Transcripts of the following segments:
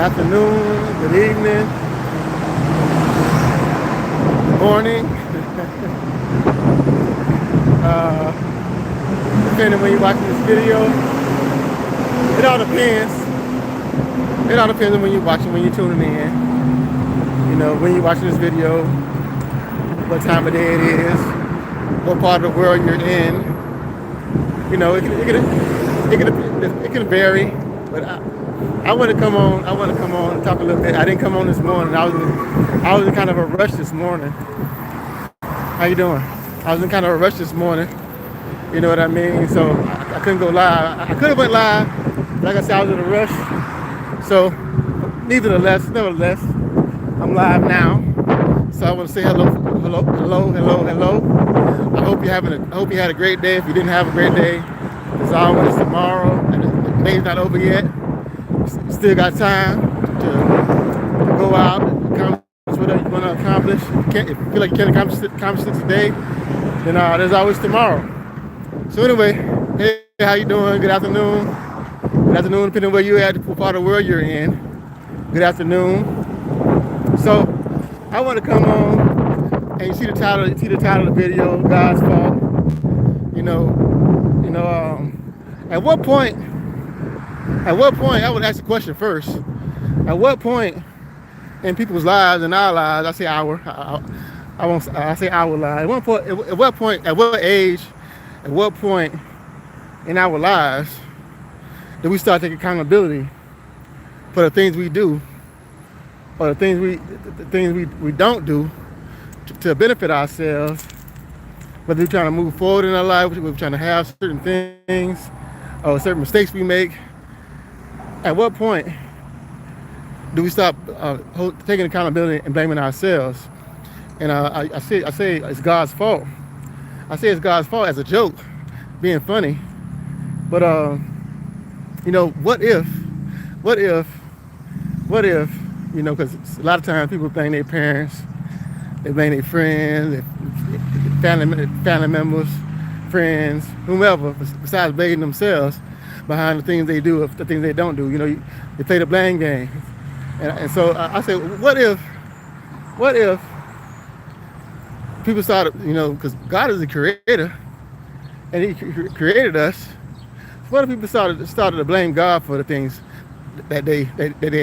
afternoon, good evening, morning, depending when you're watching this video. It all depends. It all depends on when you're watching, when you're tuning in. You know, when you're watching this video, what time of day it is, what part of the world you're in. You know, it can vary, but I want to come on. I want to come on and talk a little bit. I didn't come on this morning. I was in kind of a rush this morning. How you doing? I was in kind of a rush this morning. You know what I mean? So I couldn't go live. I could have went live. Like I said, I was in a rush. So nevertheless, I'm live now. So I want to say hello. I hope you had a great day. If you didn't have a great day, it's always tomorrow, and the day's not over yet. You still got time to go out and accomplish whatever you want to accomplish. If you feel like you can't accomplish it today, then there's always tomorrow. So anyway, hey, how you doing? Good afternoon. Good afternoon, depending on where you're at, what part of the world you're in. Good afternoon. So I want to come on, and you see the title of the video, God's Fault. At what point, I would ask the question first. At what point in people's lives, in our lives, I say our lives. At what age, at what point in our lives do we start taking accountability for the things we do, or the things we don't do to benefit ourselves, whether we're trying to move forward in our life, we're trying to have certain things, or certain mistakes we make. At what point do we stop taking accountability and blaming ourselves? And I say it's God's fault. I say it's God's fault as a joke, being funny. But what if, because a lot of times people blame their parents, they blame their friends, their family members, friends, whomever, besides blaming themselves behind the things they do, or the things they don't do. They play the blame game. And so I say, what if people started, because God is the creator, and He created us. What if people started to blame God for the things that they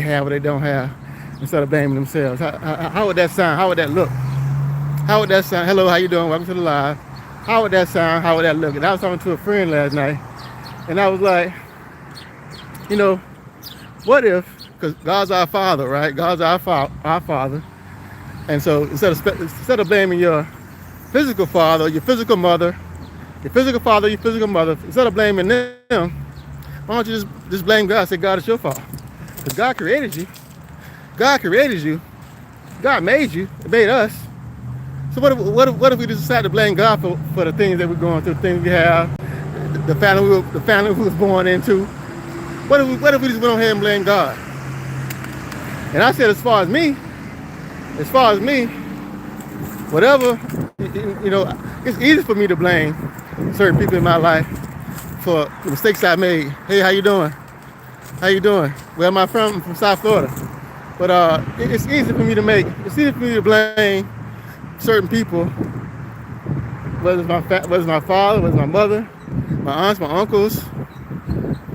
have or they don't have, instead of blaming themselves? How would that sound? How would that look? How would that sound? Hello, how you doing? Welcome to the live. How would that sound? How would that look? And I was talking to a friend last night, and I was like, what if, because God's our Father, right? God's our Father. And so instead of blaming your physical father, your physical mother, instead of blaming them, why don't you just blame God? Say, God, it's your fault. Because God created you. God made you. He made us. So what if we just decide to blame God for the things that we're going through, the things we have, the family we was born into? What if we just went on ahead and blame God? And I said, as far as me, whatever, it's easy for me to blame certain people in my life for the mistakes I made. Hey, how you doing? Where am I from? I'm from South Florida. But it's easy for me to blame certain people, whether it's my father, whether it's my mother, my aunts, my uncles,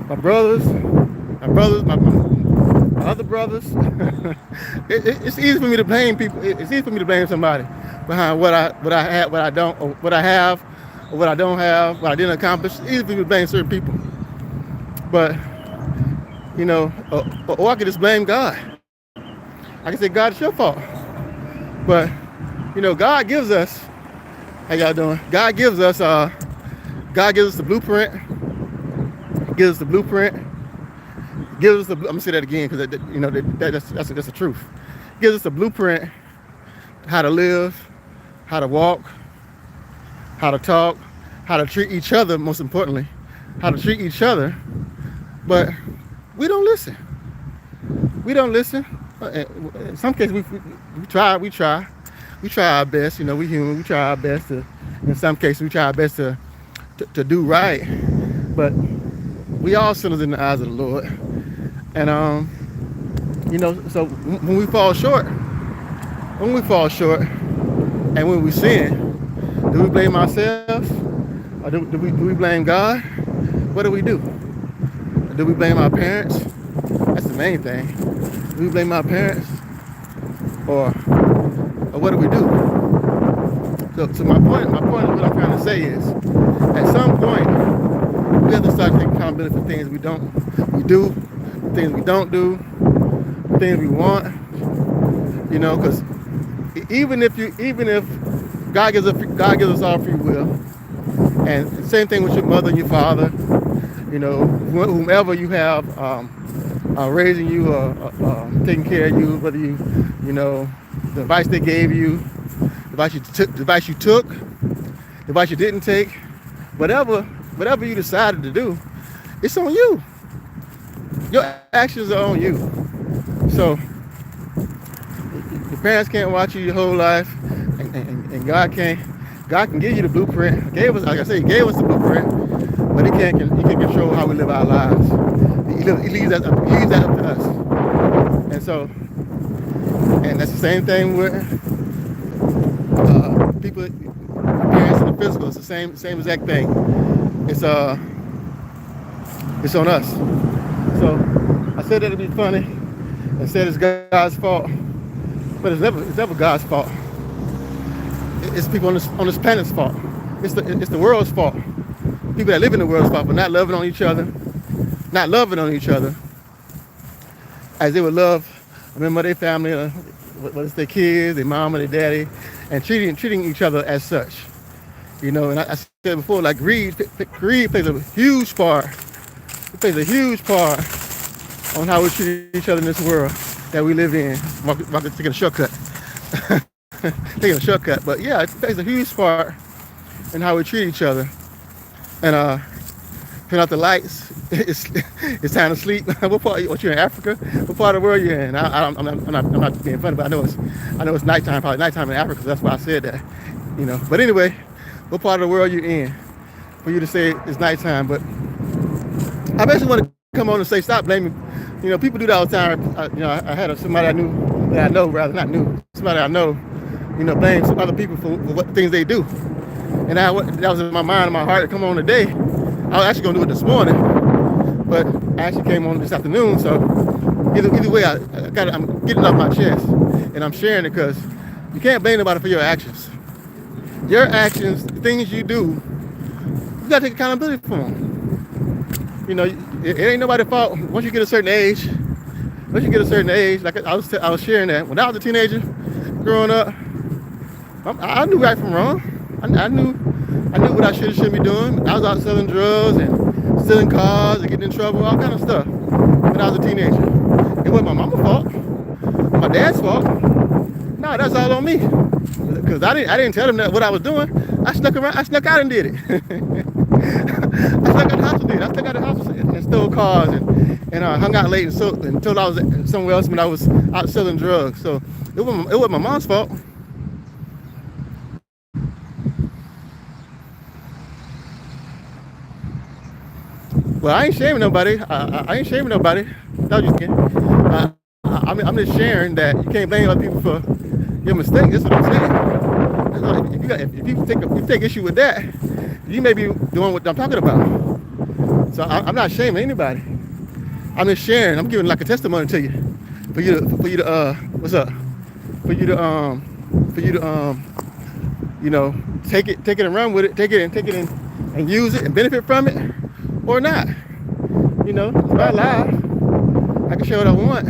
my brothers, my other brothers. It's easy for me to blame people. It's easy for me to blame somebody behind what I have, what I don't, or what I have, or what I don't have, what I didn't accomplish. It's easy for me to blame certain people. But or I could just blame God. I can say, God, it's your fault. But God gives us. How y'all doing? God gives us the blueprint. I'm gonna say that again, because that's the truth. Gives us the blueprint, how to live, how to walk, how to talk, how to treat each other. Most importantly, how to treat each other. But we don't listen. In some cases, we try our best. We human. We try our best to. In some cases, we try our best to do right. But we all sinners in the eyes of the Lord. And So when we fall short, and when we sin, do we blame ourselves, or do we blame God? What do we do? Do we blame our parents? That's the main thing. Do we blame our parents, or what do we do? So my point, what I'm trying to say is, at some point, we have to start taking accountability for things we do, things we don't do, things we want. Because even if God gives us all free will, and same thing with your mother and your father, whomever you have raising you or taking care of you, whether the advice they gave you, the advice you took, the advice you didn't take, whatever you decided to do, it's on you. Your actions are on you. So your parents can't watch you your whole life, and God can give you the blueprint. He gave us the blueprint, but He can't control how we live our lives. He leaves that up to us. And that's the same thing with people, parents in the physical. It's the same exact thing. It's on us. So I said that to be funny. I said it's God's fault, but it's never God's fault. It's people on this planet's fault. It's the world's fault. People that live in the world's fault for not loving on each other as they would love a member of their family, whether it's their kids, their mom or their daddy, and treating each other as such. And I said before, like greed plays a huge part. It plays a huge part on how we treat each other in this world that we live in. I'm taking a shortcut. But yeah, it plays a huge part in how we treat each other. And turn out the lights. It's time to sleep. What you're in Africa? What part of the world you're in? I'm not being funny, but I know it's nighttime. Probably nighttime in Africa. So that's why I said that. But anyway, what part of the world you're in for you to say it's nighttime? But I basically want to come on and say, stop blaming. People do that all the time. I had somebody I know, blame some other people for what things they do. And that was in my mind and my heart to come on today. I was actually going to do it this morning, but I actually came on this afternoon. So either way, I'm getting off my chest, and I'm sharing it because you can't blame nobody for your actions. Your actions, the things you do, you got to take accountability for them. It ain't nobody's fault. Once you get a certain age, like I was sharing that when I was a teenager, growing up, I knew right from wrong. I knew what I shouldn't be doing. I was out selling drugs and stealing cars and getting in trouble, all kind of stuff when I was a teenager. It wasn't my mama's fault, my dad's fault. No, that's all on me. Because I didn't tell them that what I was doing. I snuck out and did it. I snuck out the house and did it. I snuck out the house and stole cars and hung out late until I was somewhere else when I was out selling drugs. So it wasn't my mom's fault. Well, I ain't shaming nobody. I ain't shaming nobody. No, just kidding. I'm just sharing that you can't blame other people for your mistake. That's what I'm saying. If you take issue with that, you may be doing what I'm talking about. So I'm not shaming anybody. I'm just sharing. I'm giving like a testimony to you, for you to what's up? For you to take it and run with it. Take it and use it and benefit from it. Or not, it's my life. I can share what I want.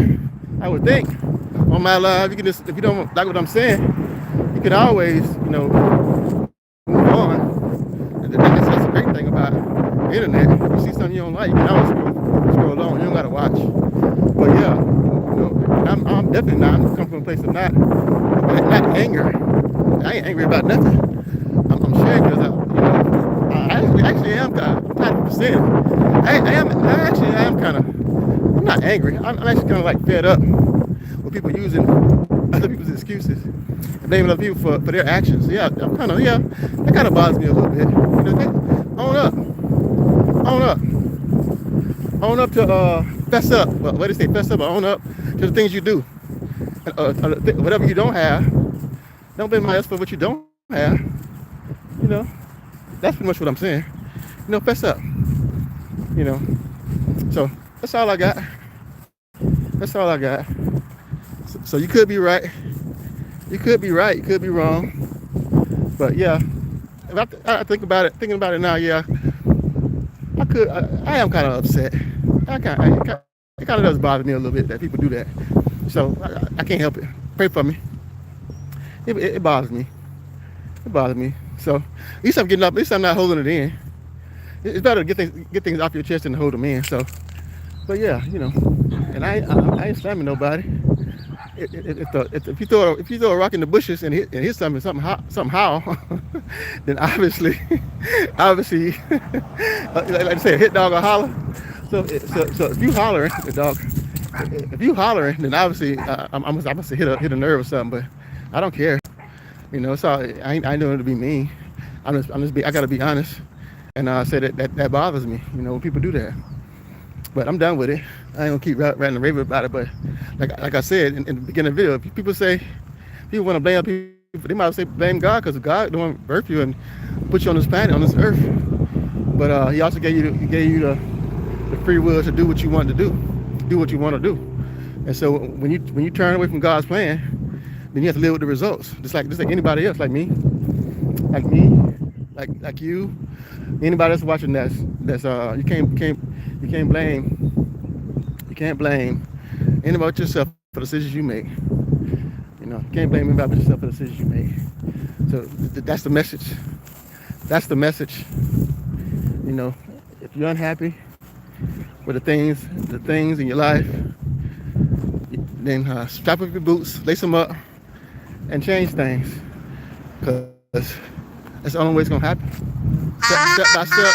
I would think on my life, you can just, if you don't like what I'm saying, you can always, move on. And that's the great thing about the internet. If you see something you don't like, you can always scroll on. You don't gotta watch. But yeah, I'm definitely not. I'm coming from a place of not anger. I ain't angry about nothing. I'm sharing because I actually am kind of 90%. I am kind of. I'm not angry. I'm actually kind of like fed up with people using other people's excuses and blaming other people for their actions. So yeah, I'm kind of that kind of bothers me a little bit. Own up. Own up to fess up. Well, what do they say? Fess up or own up to the things you do. Whatever you don't have, don't blame somebody else for what you don't have. You know, that's pretty much what I'm saying. You know, fess up. You know, so that's all I got. That's all I got. So you could be right. You could be right. You could be wrong. But yeah, if I think about it, thinking about it now, yeah, I am kind of upset. It kind of does bother me a little bit that people do that. So I can't help it. Pray for me. It bothers me. It bothers me. So at least I'm getting up. At least I'm not holding it in. It's better to get things off your chest than to hold them in. So, but yeah, you know, and I ain't slamming nobody. If you throw a rock in the bushes and hit something somehow, then obviously, like I say, a hit dog or holler. So if you hollering, the dog, if you hollering, then obviously I must hit a nerve or something. But I don't care. You know, so I ain't doing it to be mean. I gotta be honest, and say that bothers me. You know, when people do that. But I'm done with it. I ain't gonna keep ranting and raving about it. But like I said in the beginning of the video, people want to blame people. They might say blame God because God the one birthed you and put you on this planet, on this earth. But He also gave you the free will to do what you want to do what you want to do. And so when you turn away from God's plan, then you have to live with the results. Just like anybody else, like me, like you, anybody else watching that's you can't blame anybody but yourself for the decisions you make. You know, you can't blame anybody but yourself for the decisions you make. So that's the message. That's the message. You know, if you're unhappy with the things in your life, then strap up your boots, lace them up, and change things. Because that's the only way it's gonna happen. Step by step.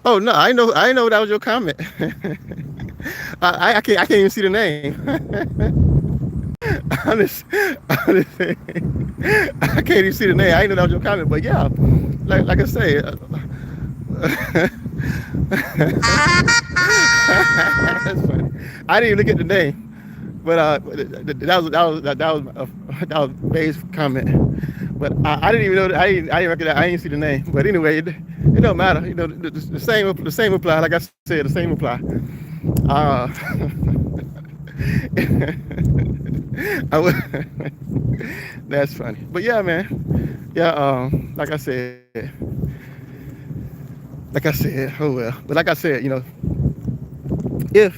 Oh no, I know that was your comment. I can't even see the name. Honestly, I can't even see the name. I didn't know that was your comment, but yeah, like I say, that's funny. I didn't even look at the name, but that was Bay's comment. But I didn't even know that. I didn't recognize. I didn't see the name. But anyway, it don't matter. You know, the same apply. Like I said, the same apply. That's funny. But yeah, man. Yeah. Like I said. Oh well. But like I said, you know, if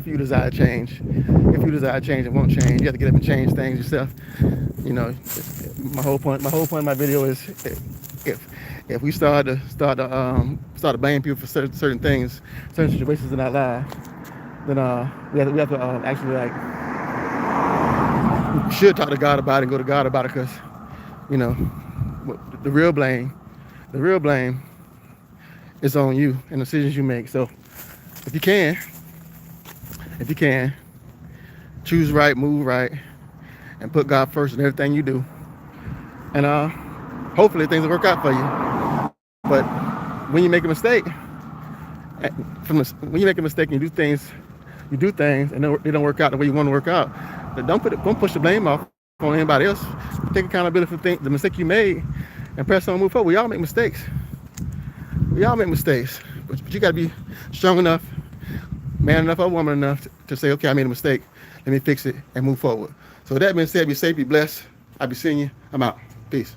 you desire change, and won't change, you have to get up and change things yourself. You know, my whole point of my video is if we start to blame people for certain things, certain situations in our lives, then we have to actually we should talk to God about it and go to God about it, because you know the real blame is on you and the decisions you make. So if you can choose right, move right, and put God first in everything you do, and hopefully things will work out for you. But when you make a mistake, when you make a mistake and you do things and they don't work out the way you want to work out, don't push the blame off on anybody else. Take accountability for the mistake you made and press on and move forward. We all make mistakes. But you got to be strong enough, man enough, or woman enough to say, okay, I made a mistake. Let me fix it and move forward. So with that being said, be safe, be blessed. I'll be seeing you. I'm out. Peace.